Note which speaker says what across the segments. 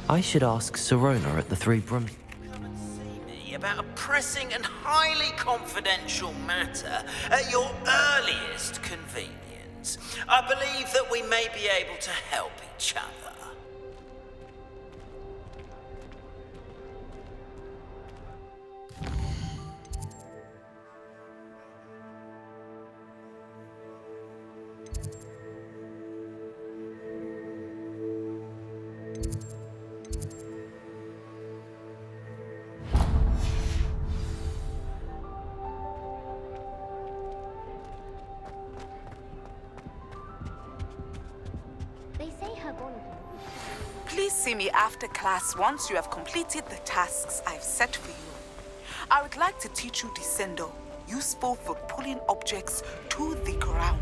Speaker 1: I should ask Sirona at the Three Brum.
Speaker 2: Come and see me about a pressing and highly confidential matter at your earliest convenience. I believe that we may be able to help each other.
Speaker 3: Please see me after class once you have completed the tasks I've set for you. I would like to teach you Descendo, useful for pulling objects to the ground.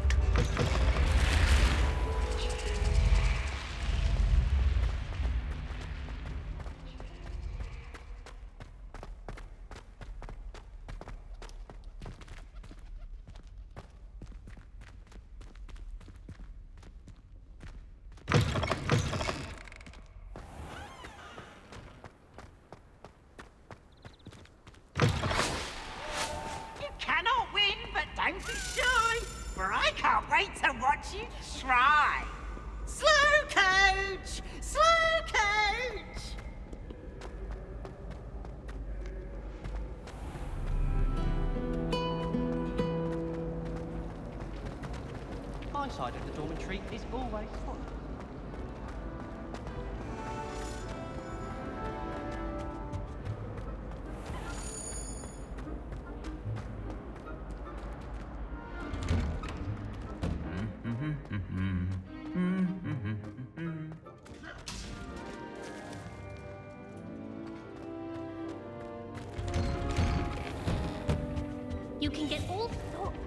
Speaker 4: Don't be shy, for I can't wait to watch you try. Slow coach! Slow coach!
Speaker 5: My side of the dormitory is always full.
Speaker 6: You can get all sorts.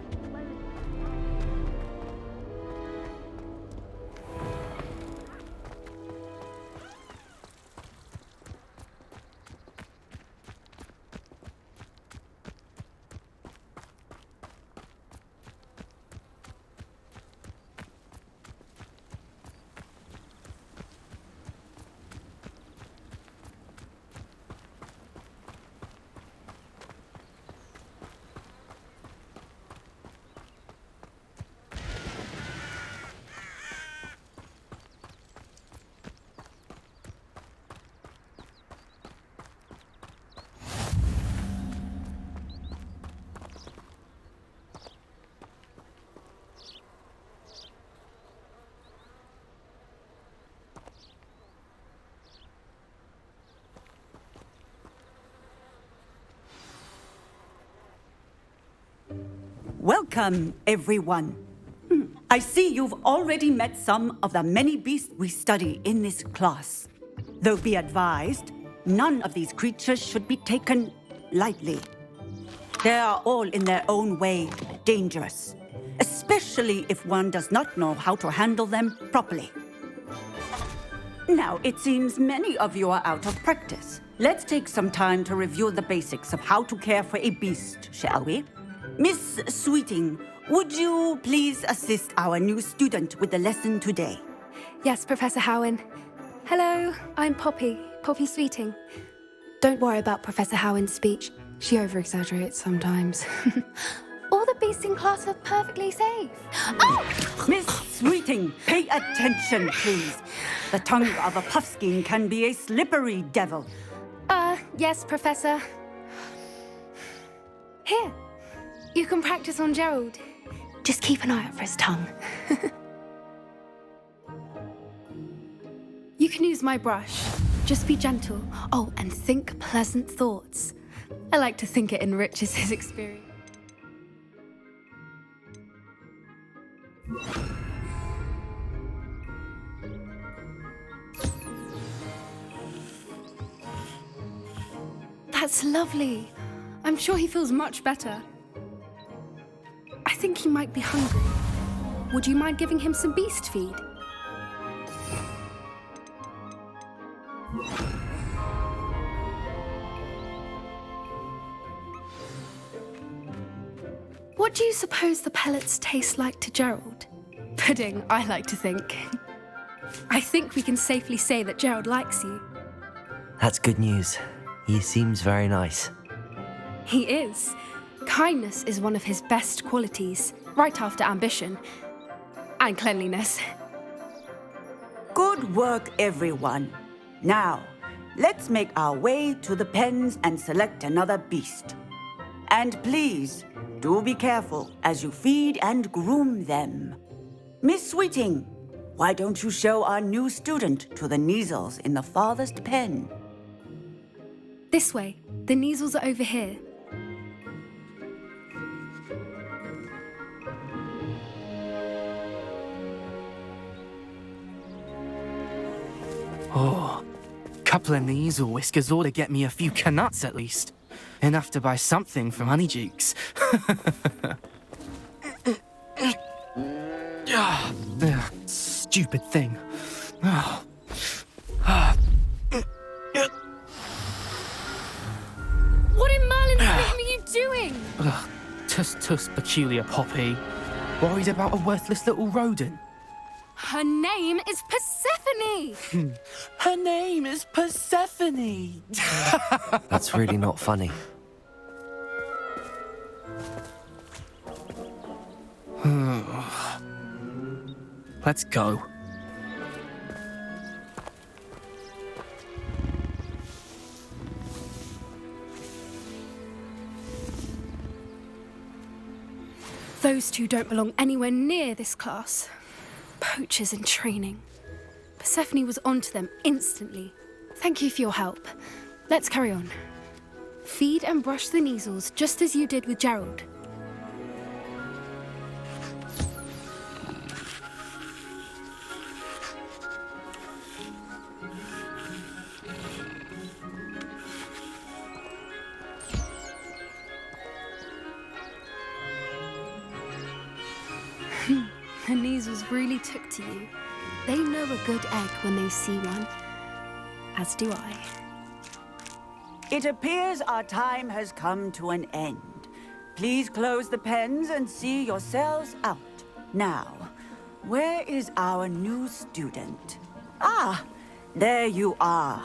Speaker 7: Welcome, everyone. I see you've already met some of the many beasts we study in this class. Though be advised, none of these creatures should be taken lightly. They are all in their own way dangerous, especially if one does not know how to handle them properly. Now, it seems many of you are out of practice. Let's take some time to review the basics of how to care for a beast, shall we? Miss Sweeting, would you please assist our new student with the lesson today?
Speaker 8: Yes, Professor Howen. Hello, I'm Poppy Sweeting. Don't worry about Professor Howen's speech. She over-exaggerates sometimes. All the beasts in class are perfectly safe. Oh!
Speaker 7: Miss Sweeting, pay attention, please. The tongue of a puffskein can be a slippery devil.
Speaker 8: Yes, Professor. Here, you can practice on Gerald. Just keep an eye out for his tongue. You can use my brush. Just be gentle. Oh, and think pleasant thoughts. I like to think it enriches his experience. That's lovely. I'm sure he feels much better. I think he might be hungry. Would you mind giving him some beast feed? What do you suppose the pellets taste like to Gerald? Pudding, I like to think. I think we can safely say that Gerald likes you.
Speaker 1: That's good news. He seems very nice.
Speaker 8: He is. Kindness is one of his best qualities, right after ambition. And cleanliness.
Speaker 7: Good work, everyone. Now, let's make our way to the pens and select another beast. And please, do be careful as you feed and groom them. Miss Sweeting, why don't you show our new student to the Neasels in the farthest pen?
Speaker 8: This way. The Neasels are over here.
Speaker 6: Oh, couple of Neasel whiskers ought to get me a few canuts at least. Enough to buy something from Honeydukes. Stupid thing.
Speaker 8: What in Merlin's name are you doing?
Speaker 6: Tuss, peculiar Poppy. Worried about a worthless little rodent.
Speaker 8: Her name is Persephone!
Speaker 6: Her name is Persephone!
Speaker 1: That's really not funny.
Speaker 6: Let's go.
Speaker 8: Those two don't belong anywhere near this class. Poachers in training. Persephone was onto them instantly. Thank you for your help. Let's carry on. Feed and brush the Neasels just as you did with Gerald. The Neasels really took to you. They know a good egg when they see one. As do I.
Speaker 7: It appears our time has come to an end. Please close the pens and see yourselves out. Now, where is our new student? Ah, there you are.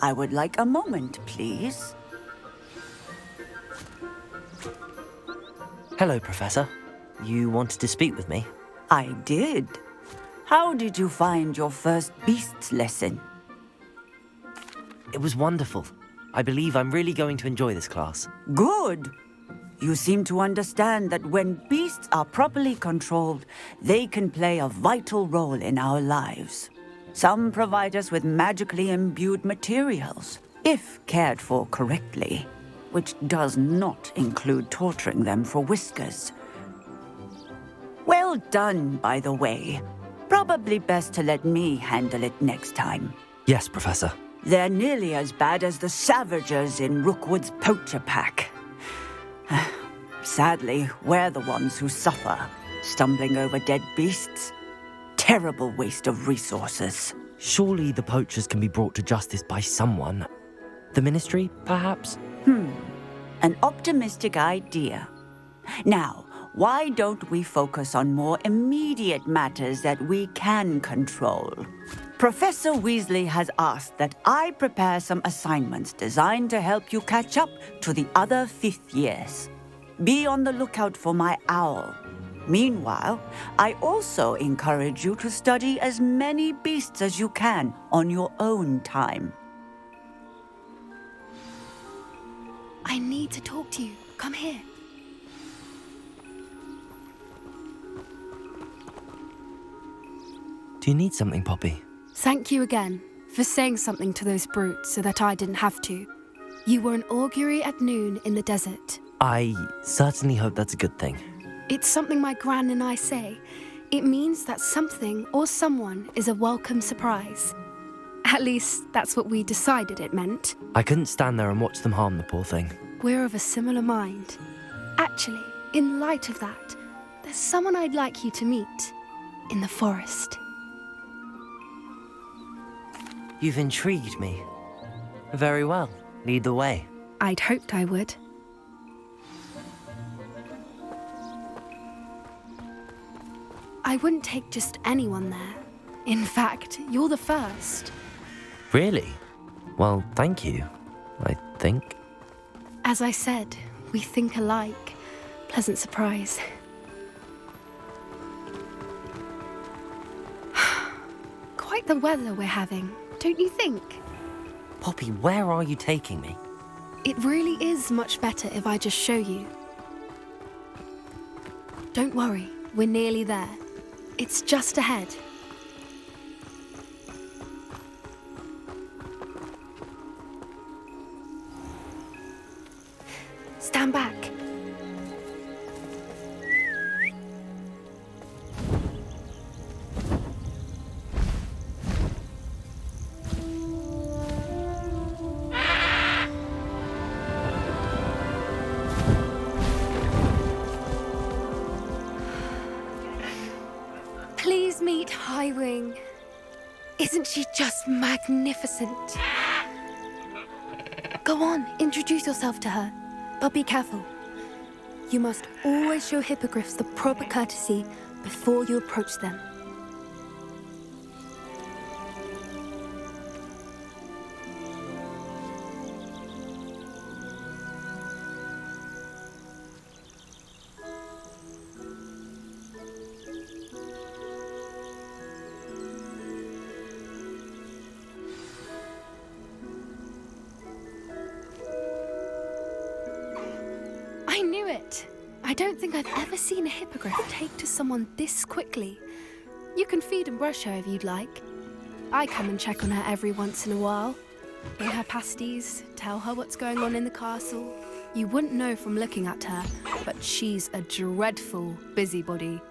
Speaker 7: I would like a moment, please.
Speaker 1: Hello, Professor. You wanted to speak with me?
Speaker 7: I did. How did you find your first beasts lesson?
Speaker 1: It was wonderful. I believe I'm really going to enjoy this class.
Speaker 7: Good. You seem to understand that when beasts are properly controlled, they can play a vital role in our lives. Some provide us with magically imbued materials, if cared for correctly, which does not include torturing them for whiskers. Well done, by the way. Probably best to let me handle it next time.
Speaker 1: Yes, Professor.
Speaker 7: They're nearly as bad as the Savagers in Rookwood's poacher pack. Sadly, we're the ones who suffer, stumbling over dead beasts. Terrible waste of resources.
Speaker 1: Surely the poachers can be brought to justice by someone. The Ministry, perhaps?
Speaker 7: An optimistic idea. Now, why don't we focus on more immediate matters that we can control? Professor Weasley has asked that I prepare some assignments designed to help you catch up to the other fifth years. Be on the lookout for my owl. Meanwhile, I also encourage you to study as many beasts as you can on your own time.
Speaker 8: I need to talk to you. Come here.
Speaker 1: Do you need something, Poppy?
Speaker 8: Thank you again for saying something to those brutes so that I didn't have to. You were an augury at noon in the desert.
Speaker 1: I certainly hope that's a good thing.
Speaker 8: It's something my gran and I say. It means that something or someone is a welcome surprise. At least, that's what we decided it meant.
Speaker 1: I couldn't stand there and watch them harm the poor thing.
Speaker 8: We're of a similar mind. Actually, in light of that, there's someone I'd like you to meet. In the forest.
Speaker 1: You've intrigued me. Very well. Lead the way.
Speaker 8: I'd hoped I would. I wouldn't take just anyone there. In fact, you're the first.
Speaker 1: Really? Well, thank you, I think.
Speaker 8: As I said, we think alike. Pleasant surprise. Quite the weather we're having, don't you think?
Speaker 1: Poppy, where are you taking me?
Speaker 8: It really is much better if I just show you. Don't worry, we're nearly there. It's just ahead. Stand back. Please meet Highwing. Isn't she just magnificent? Go on, introduce yourself to her. But be careful. You must always show hippogriffs the proper courtesy before you approach them. I knew it. I don't think I've ever seen a hippogriff take to someone this quickly. You can feed and brush her if you'd like. I come and check on her every once in a while. Bring her pasties, tell her what's going on in the castle. You wouldn't know from looking at her, but she's a dreadful busybody.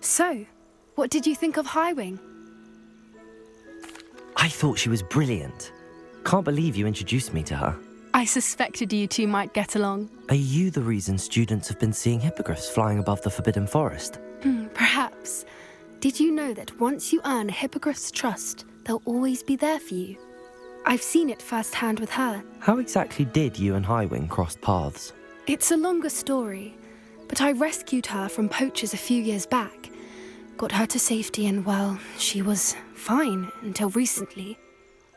Speaker 8: So, what did you think of Highwing?
Speaker 1: I thought she was brilliant. Can't believe you introduced me to her.
Speaker 8: I suspected you two might get along.
Speaker 1: Are you the reason students have been seeing hippogriffs flying above the Forbidden Forest?
Speaker 8: Perhaps. Did you know that once you earn a hippogriff's trust, they'll always be there for you? I've seen it firsthand with her.
Speaker 1: How exactly did you and Highwing cross paths?
Speaker 8: It's a longer story, but I rescued her from poachers a few years back. Got her to safety and, well, she was fine until recently.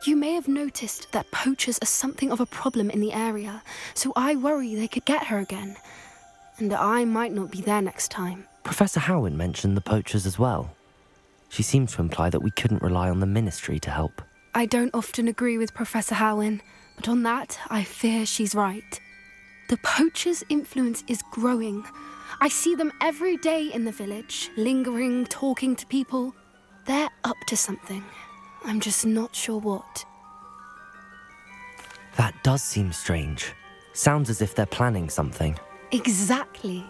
Speaker 8: You may have noticed that poachers are something of a problem in the area, so I worry they could get her again. And I might not be there next time.
Speaker 1: Professor Howen mentioned the poachers as well. She seemed to imply that we couldn't rely on the Ministry to help.
Speaker 8: I don't often agree with Professor Howen, but on that, I fear she's right. The poachers' influence is growing. I see them every day in the village, lingering, talking to people. They're up to something. I'm just not sure what.
Speaker 1: That does seem strange. Sounds as if they're planning something.
Speaker 8: Exactly.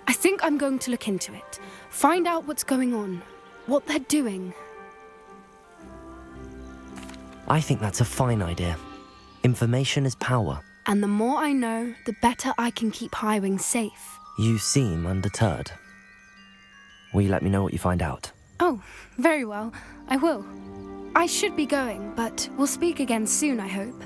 Speaker 8: I think I'm going to look into it. Find out what's going on, what they're doing.
Speaker 1: I think that's a fine idea. Information is power.
Speaker 8: And the more I know, the better I can keep Highwing safe.
Speaker 1: You seem undeterred. Will you let me know what you find out?
Speaker 8: Oh, very well. I will. I should be going, but we'll speak again soon, I hope.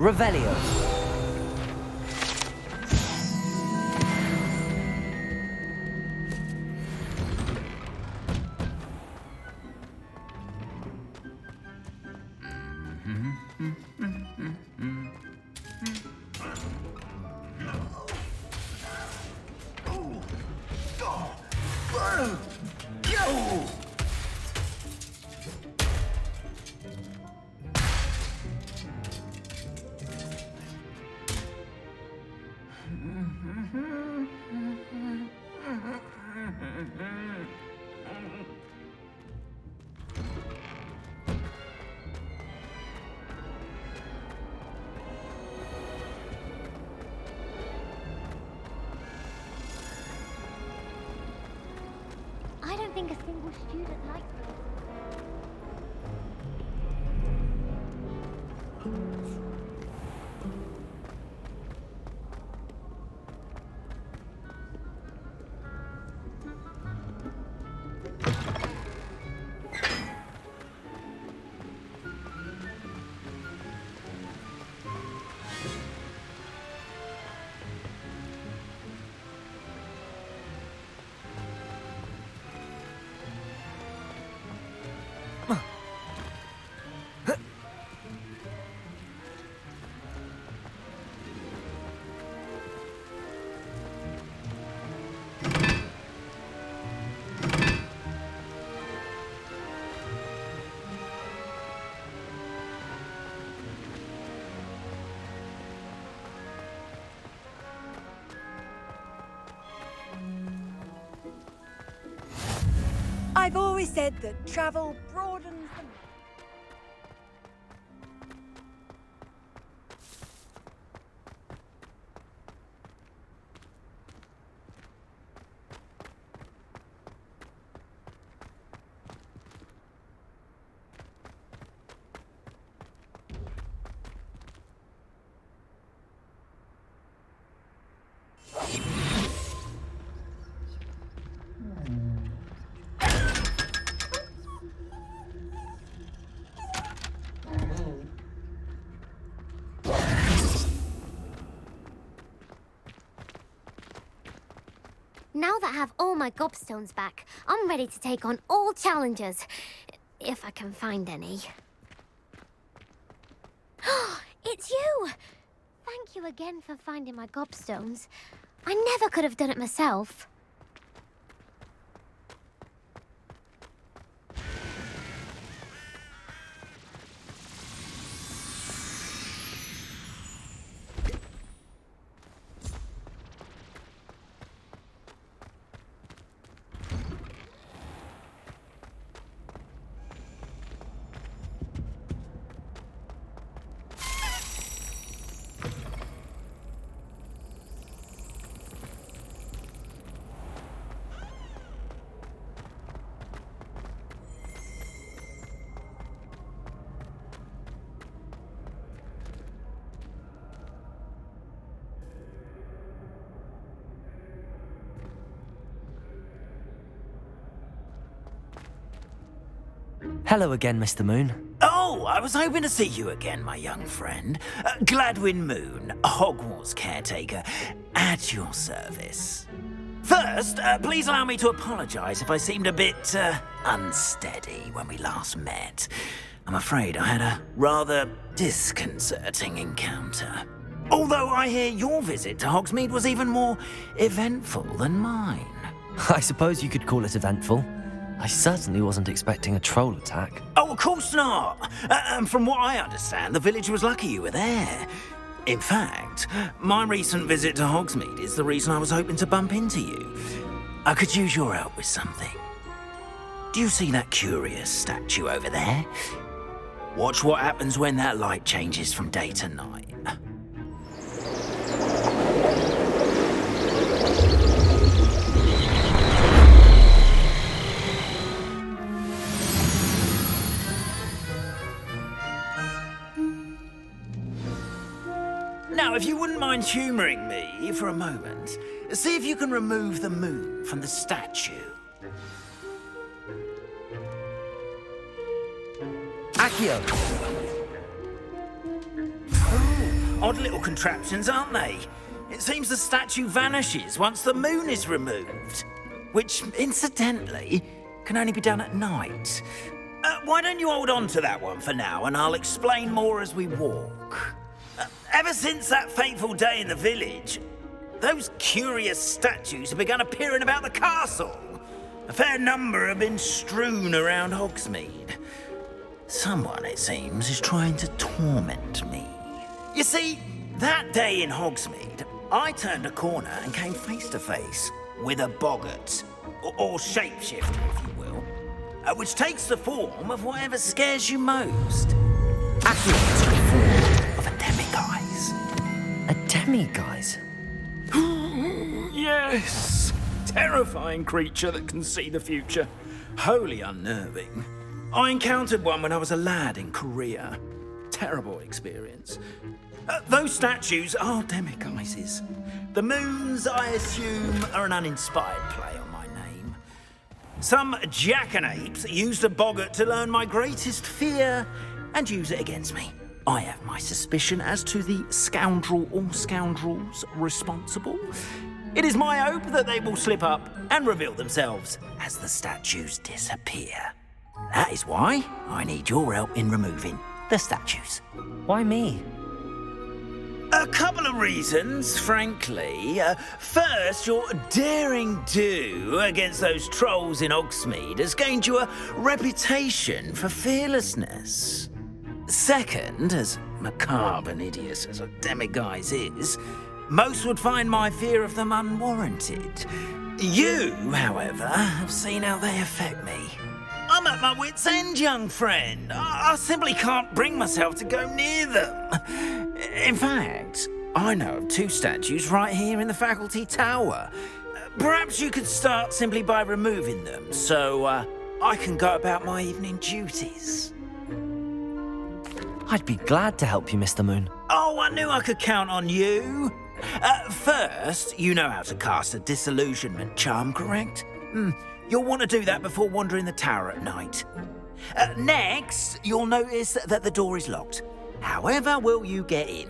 Speaker 1: Revelio.
Speaker 9: I don't think a single student likes this.
Speaker 10: I've always said that travel broadens the...
Speaker 9: Now that I have all my gobstones back, I'm ready to take on all challenges. If I can find any. It's you! Thank you again for finding my gobstones. I never could have done it myself.
Speaker 1: Hello again, Mr. Moon.
Speaker 2: Oh, I was hoping to see you again, my young friend. Gladwin Moon, Hogwarts caretaker, at your service. First, please allow me to apologize if I seemed a bit unsteady when we last met. I'm afraid I had a rather disconcerting encounter. Although I hear your visit to Hogsmeade was even more eventful than mine.
Speaker 1: I suppose you could call it eventful. I certainly wasn't expecting a troll attack.
Speaker 2: Oh, of course not. And from what I understand, the village was lucky you were there. In fact, my recent visit to Hogsmeade is the reason I was hoping to bump into you. I could use your help with something. Do you see that curious statue over there? Watch what happens when that light changes from day to night. Now, if you wouldn't mind humouring me for a moment, see if you can remove the moon from the statue.
Speaker 1: Accio!
Speaker 2: Oh, Odd little contraptions, aren't they? It seems the statue vanishes once the moon is removed. Which, incidentally, can only be done at night. Why don't you hold on to that one for now, and I'll explain more as we walk. Ever since that fateful day in the village, those curious statues have begun appearing about the castle. A fair number have been strewn around Hogsmeade. Someone, it seems, is trying to torment me. You see, that day in Hogsmeade, I turned a corner and came face to face with a boggart, or shapeshifter, if you will, which takes the form of whatever scares you most. Accurately to the form of a demiguise.
Speaker 1: A demiguise?
Speaker 2: Yes! Terrifying creature that can see the future. Wholly unnerving. I encountered one when I was a lad in Korea. Terrible experience. Those statues are demiguises. The moons, I assume, are an uninspired play on my name. Some jackanapes used a boggart to learn my greatest fear and use it against me. I have my suspicion as to the scoundrel or scoundrels responsible. It is my hope that they will slip up and reveal themselves as the statues disappear. That is why I need your help in removing the statues.
Speaker 1: Why me?
Speaker 2: A couple of reasons, frankly. First, your daring do against those trolls in Hogsmeade has gained you a reputation for fearlessness. Second, as macabre and hideous as a demiguise is, most would find my fear of them unwarranted. You, however, have seen how they affect me. I'm at my wit's end, young friend. I simply can't bring myself to go near them. In fact, I know of two statues right here in the faculty tower. Perhaps you could start simply by removing them, so I can go about my evening duties.
Speaker 1: I'd be glad to help you, Mr. Moon.
Speaker 2: Oh, I knew I could count on you. First, you know how to cast a disillusionment charm, correct? You'll want to do that before wandering the tower at night. Next, you'll notice that the door is locked. However will you get in?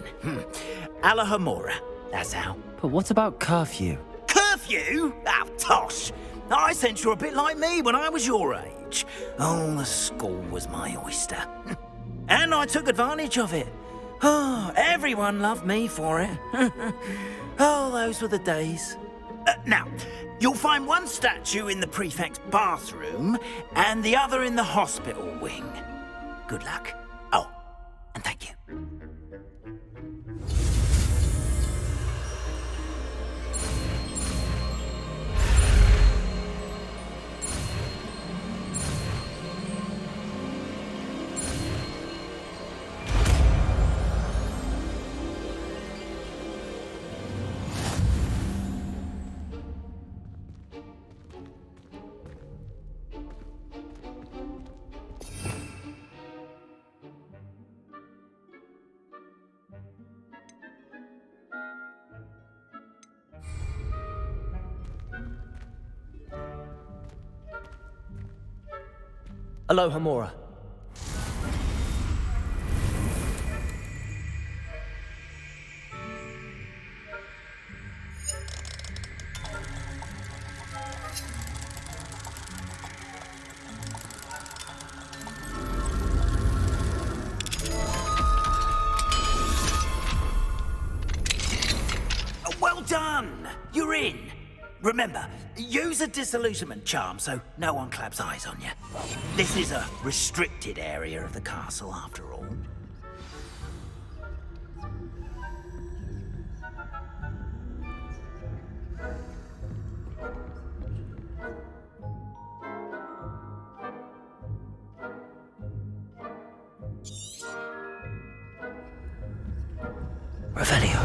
Speaker 2: Alahomora, that's how.
Speaker 1: But what about curfew?
Speaker 2: Curfew? Ah, tosh. I sense you're a bit like me when I was your age. Oh, the school was my oyster. And I took advantage of it. Oh, everyone loved me for it. Oh, those were the days. Now, you'll find one statue in the prefect's bathroom and the other in the hospital wing. Good luck. Oh, and thank you.
Speaker 1: Alohomora.
Speaker 2: Well done! You're in. Remember, use a disillusionment charm so no one claps eyes on you. This is a restricted area of the castle, after all.
Speaker 1: Revelio.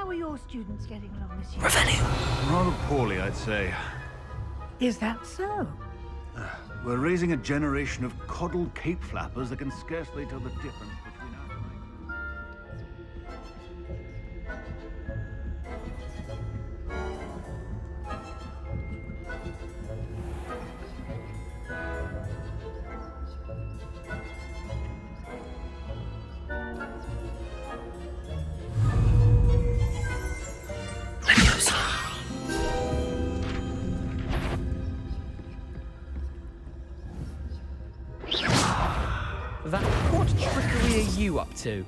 Speaker 4: How are your students getting along this year?
Speaker 1: Revelio.
Speaker 11: Rather poorly, I'd say.
Speaker 4: Is that so?
Speaker 11: We're raising a generation of coddled cape flappers that can scarcely tell the difference between us and
Speaker 12: What trickery are you up to?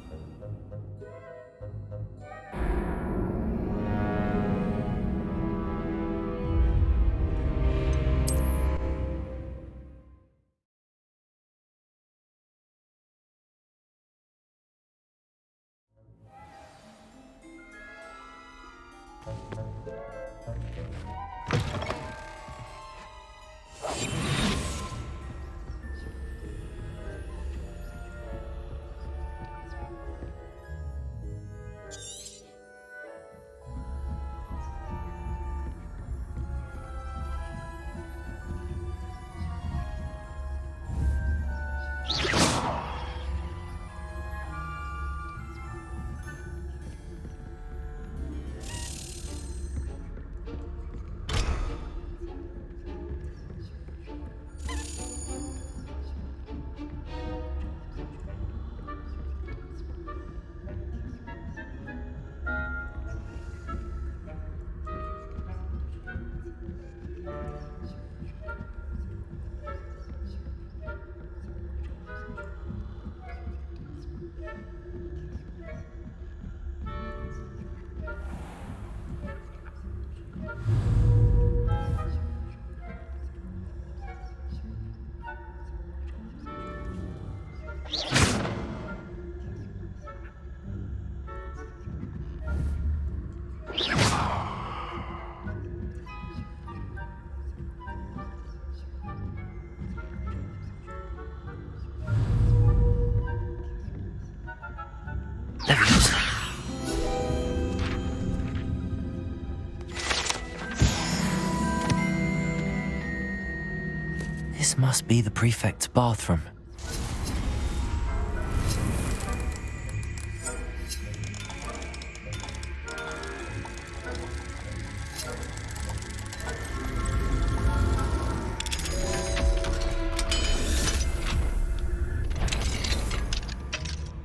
Speaker 1: This must be the prefect's bathroom.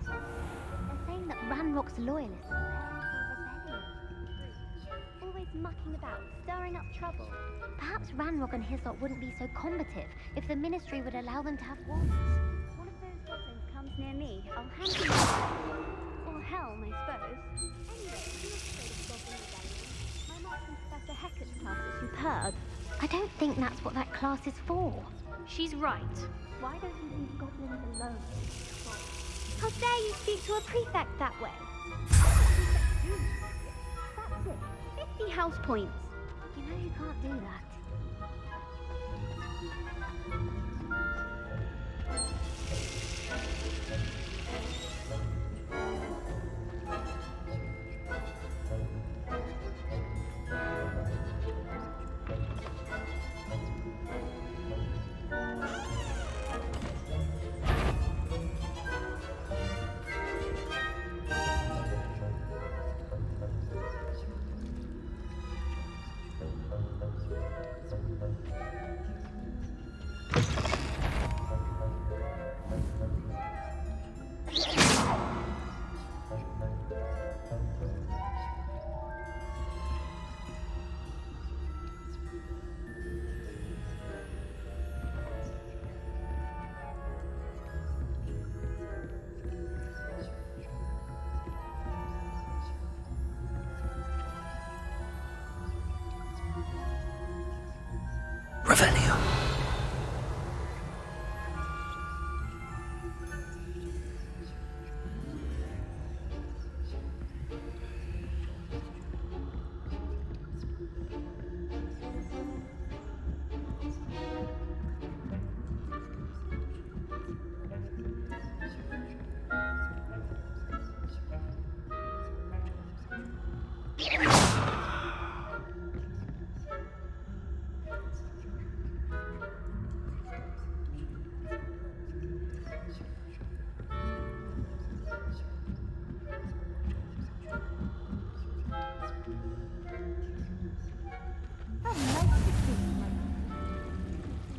Speaker 9: They're saying that Ranrock's loyalists are preparing for a rebellion. Always mucking about, stirring up trouble. Perhaps Ranrock and his lot wouldn't be so combative if the Ministry would allow them to have wands.
Speaker 13: One of those goblins comes near me, I'll hand him a or helm, I suppose. Anyway, I'm not afraid of goblin rebellion. My mark from Professor Hecat's class is superb.
Speaker 9: I don't think that's what that class is for.
Speaker 13: She's right. Why don't you leave goblins alone?
Speaker 9: How dare you speak to a prefect that way?
Speaker 13: That's it. 50 house points.
Speaker 9: You know you can't do that.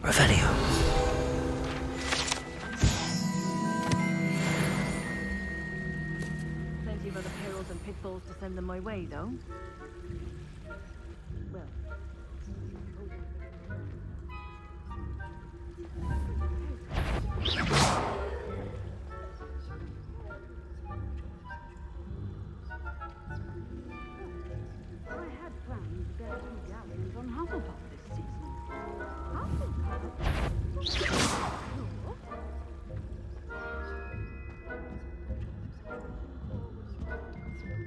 Speaker 1: Revelio.
Speaker 14: Plenty of other perils and pitfalls to send them my way, though. Well.
Speaker 15: I had planned to go to gatherings on Hufflepuff this season.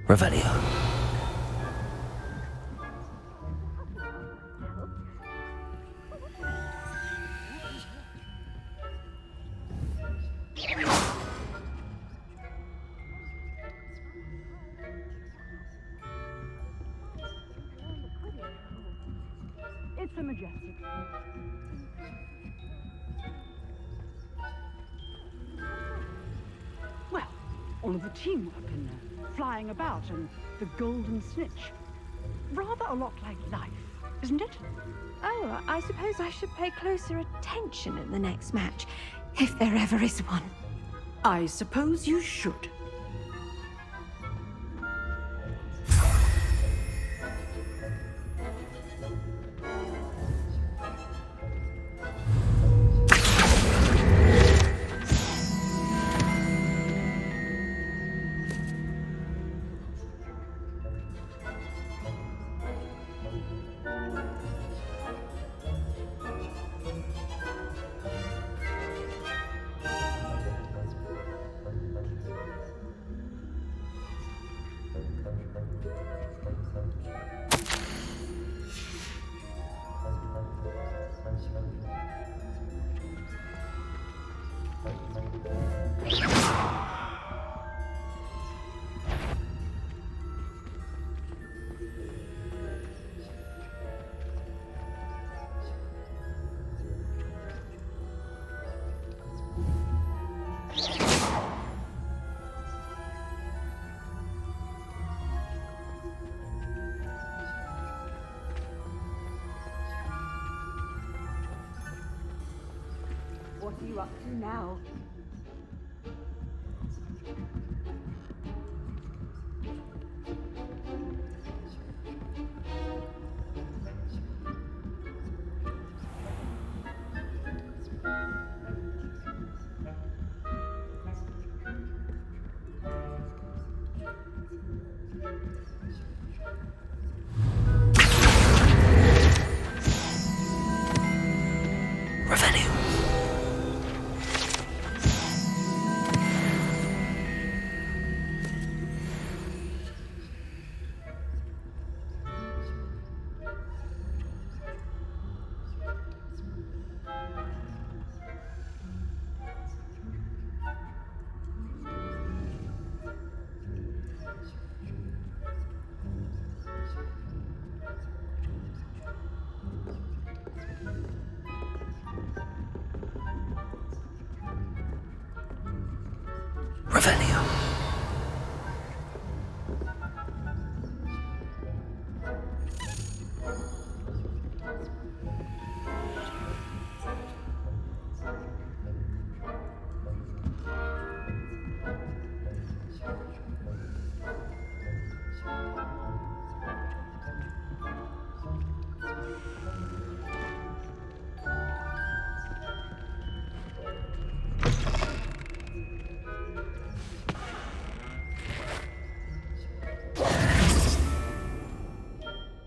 Speaker 1: Revelio.
Speaker 15: It's a majestic. Well, all of the teamwork in there, flying about, and the golden snitch. Rather a lot like life, isn't it?
Speaker 16: Oh, I suppose I should pay closer attention at the next match, if there ever is one.
Speaker 15: I suppose you should. What are you up to now?
Speaker 1: Revelio. Revelio.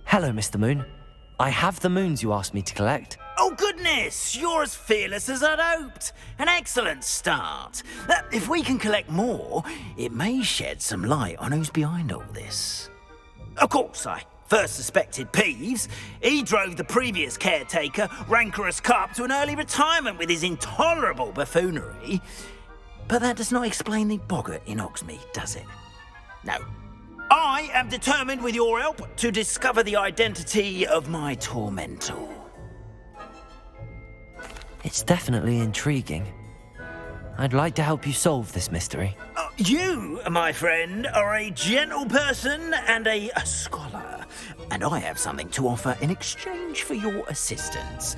Speaker 1: Hello, Mr. Moon. I have the moons you asked me to collect.
Speaker 2: Oh, goodness! You're as fearless as I'd hoped. An excellent start. If we can collect more, it may shed some light on who's behind all this. Of course, I first suspected Peeves. He drove the previous caretaker, Rancorous Carp, to an early retirement with his intolerable buffoonery. But that does not explain the boggart in Hogsmeade, does it? No. I am determined, with your help, to discover the identity of my tormentor.
Speaker 1: It's definitely intriguing. I'd like to help you solve this mystery.
Speaker 2: You, my friend, are a gentle person and a scholar, and I have something to offer in exchange for your assistance.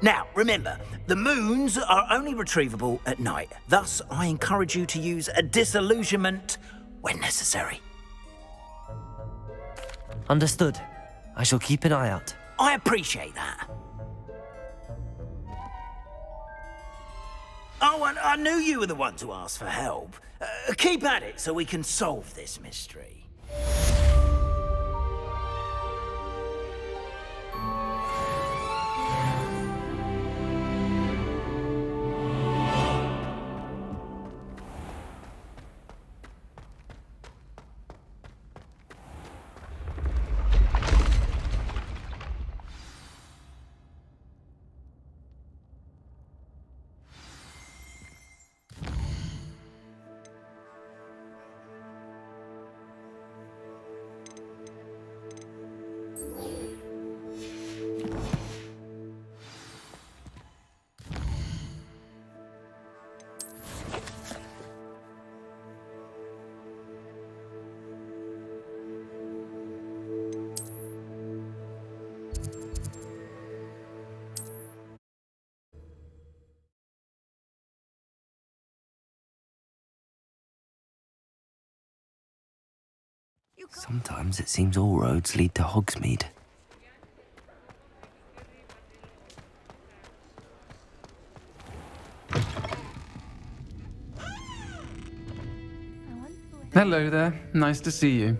Speaker 2: Now, remember, the moons are only retrievable at night. Thus, I encourage you to use a disillusionment when necessary.
Speaker 1: Understood. I shall keep an eye out.
Speaker 2: I appreciate that. Oh, and I knew you were the one to ask for help. Keep at it so we can solve this mystery.
Speaker 1: Sometimes it seems all roads lead to Hogsmeade.
Speaker 17: Hello there. Nice to see you.